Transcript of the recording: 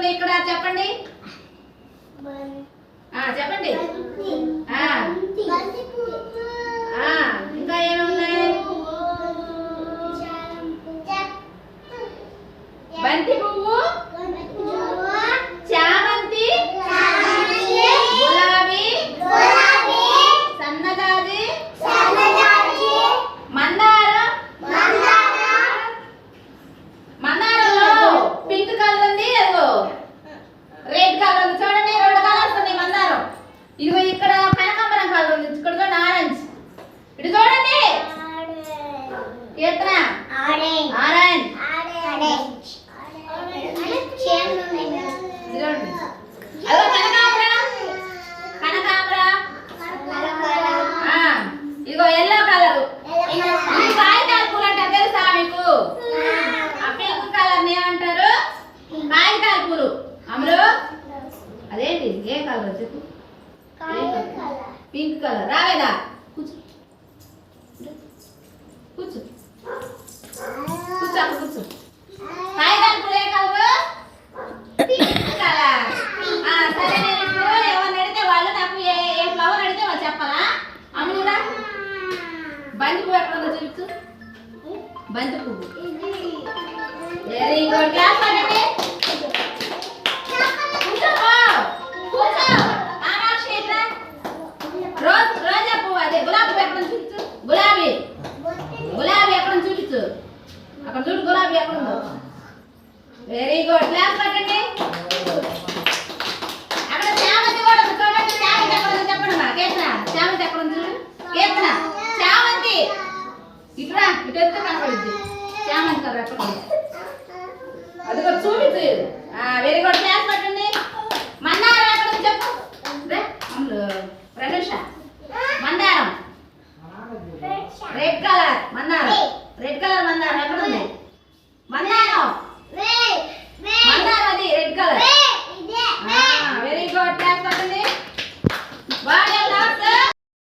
ఉంది ఇక్కడ చెప్పండి. చెప్పండి. ఇంకా ఏమి ఉన్నాయి? బంతి పువ్వు, చామంతి, గులాబీ, సన్నజాజి, మందారం. మందారంలో పింక్ కలర్ ఉంది, అదిగో రెడ్ కలర్ ఉంది. చూడండి, 2 కలర్స్ ఉన్నాయి మందారం. ఇదిగో ఇక్కడ కనకాంబరం కలర్ ఉంది, ఇక్కడ చూడండి ఆరెంజ్. ఇటు చూడండి కీర్తన, ఆరెంజ్. అదో కనకాంబరం, ఇదిగో ఎల్లో కలర్. కాగితాల పూలు అంటారు తెలుసా మీకు? ఆ పింక్ కలర్ ఏమంటారు? కాగితాల పూలు. అమలు అదేంటి? ఏ కలర్ చెప్పు? Pink colour. రావేదా? కూర్చో కూర్చో కూర్చో కూర్చో. కాగితాల పూలు ఏ కలర్? Pink colour. సరే, నేను ఇప్పుడు ఎవరిని అడిగితే వాళ్ళు నాకు ఏ ఫ్లవర్ అడిగితే వాళ్ళు చెప్పాలా? అమలురా, బంతి పువ్వు ఎక్కడ ఉందో చూపించు. బంతి పువ్వు. Very good. క్లాస్ పడండి. రోజా పువ్వు, అదే గులాబీ పువ్వు ఎక్కడ చూపించు. గులాబీ ఎక్కడ చూపించు. అక్కడ చూడు గులాబీ ఎక్కడ ఉందో. Very good. క్లాస్ పడండి. అక్కడ చామంతి కూడా ఉంది, చూడండి. చామంతి ఎక్కడ ఉందో చెప్పండి. మా కీర్తన, చామంతి ఎక్కడ ఉంది చూడు. కీర్తన, చామంతి ఇటురా, ఇటు వస్తే కనపడుద్ది. చామంతి కలర్ ఎక్కడ ఉంది?